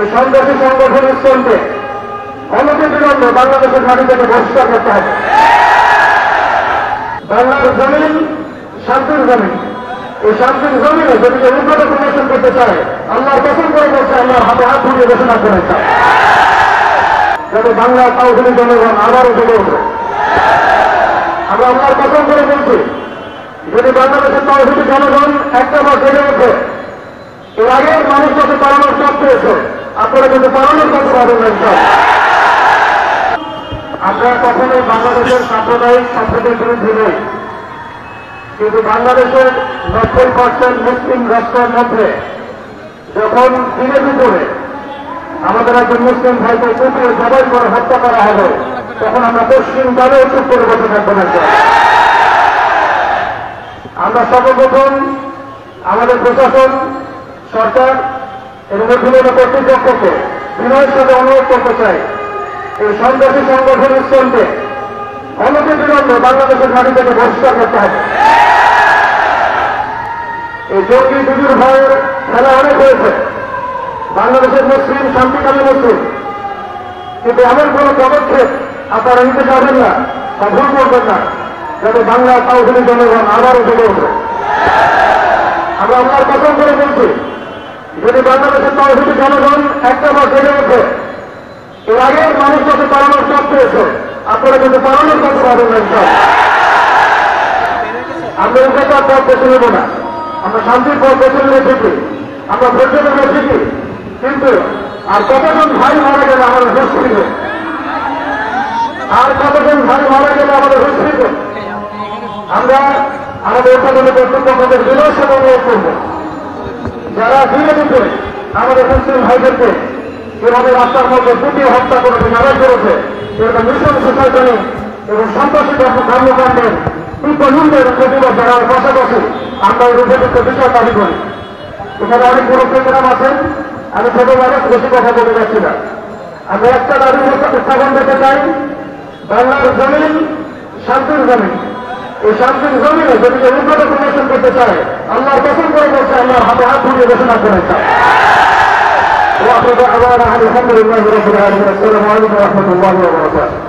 এই সন্ত্রাসী সংগঠন ইসলামকে অনতিবিলম্বে বাংলাদেশের মাটি থেকে বহিষ্কার করতে হবে। বাংলার জমিন শান্তির জমিন, এই শান্তির জমিনে যদি কেউ উন্নত প্রদর্শন করতে চায়, আল্লাহর কসম করে বলছে, আল্লাহর হাতে হাত ধরিয়ে ঘোষণা করে চায় যাতে বাংলার তাওহীদি জনগণ আবারও জেগে ওঠে। আমরা আল্লাহর কসম করে বলছি, যদি বাংলাদেশের তাওহীদি জনগণ একটা বার জেগে ওঠে, এর আগের মানুষ যত পালানোর চাপ পেয়েছে, আপনারা কিন্তু পালানোর কথা পাবেন না। আমরা কখনোই বাংলাদেশের সাম্প্রদায়িক সম্প্রীতির বিরুদ্ধে নই, কিন্তু বাংলাদেশের 90% মুসলিম রাষ্ট্রের মধ্যে যখন দিনে দুপুরে আমাদের একজন মুসলিম ভাইকে কুপিয়ে জবাই করে হত্যা করা হবে, তখন আমরা পশ্চিমকালে চুপ করে বসে থাকবো না। আমরা সর্বপ্রথম আমাদের প্রশাসন, সরকার এবং বিভিন্ন কর্তৃপক্ষকে বিনয়ের সাথে অনুরোধ করতে চাই, এই সন্ত্রাসী সংগঠন ইসলামকে অনতিবিলম্বে বাংলাদেশের মাটি থেকে বহিষ্কার করতে হবে। এই জঙ্গি দুজুর ভয়ের খেলা অনেক হয়েছে, বাংলাদেশের মুসলিম শান্তিকামী মুসলিম, কিন্তু এমন কোন পদক্ষেপ আপনারা নিতে পারবেন না বা ভুল করবেন না যাতে বাংলার তাওহীদি জনগণ আবারও জেগে ওঠে। আমরা আল্লাহর কসম করে বলছি, যদি বাংলাদেশের তাওহীদি জনগণ একটা বার জেগে ওঠে, এর আগের মানুষ যত পালানোর চাপ পেয়েছে, আপনারা কিন্তু পালানোর কথা পাবেন না। আমরা উন্নতার পথ বেছে নেব না, আমরা শান্তির পথ বেছে নেবে ঠিকই, আমরা ধৈর্য নেবে ঠিকই, কিন্তু আর কতজন ভাই মারা গেলে আমাদের হুঁশ ফিরবে, আর কতজন ভাই মারা গেলে আমাদের হুঁশ ফিরবে। আমরা আমাদের উৎপাদনের কর্তৃপক্ষদের বিনয়ের সাথে অনুরোধ করব, যারা ধীরে ধীরে আমাদের মুসলিম ভাইদেরকে যেভাবে রাস্তার মধ্যে কুপিয়ে হত্যা করেছে, লড়াই করেছে, এটা মিশন সোসাইটি এবং সন্ত্রাসী কর্মকাণ্ডের তীব্র প্রতিবাদ জানার পাশাপাশি আমরা এই উপযুক্ত বিষয় দাবি করি। এখানে অনেক বড় প্রোগ্রাম আছেন, আমি ছোট মানুষ বেশি কথা বলে যাচ্ছি না। আমি একটা দাবি উত্থাপন করতে চাই, বাংলার জমিন শান্তির জমিন, এই শান্তির জমিনে যদি কেউ উন্নত প্রদর্শন করতে চায়, আল্লাহর কসম করে বলছে, আল্লাহর হাতে হাত ধরিয়ে ঘোষণা করে চায়। الحمد لله رب العالمين، السلام عليكم ورحمة الله وبركاته।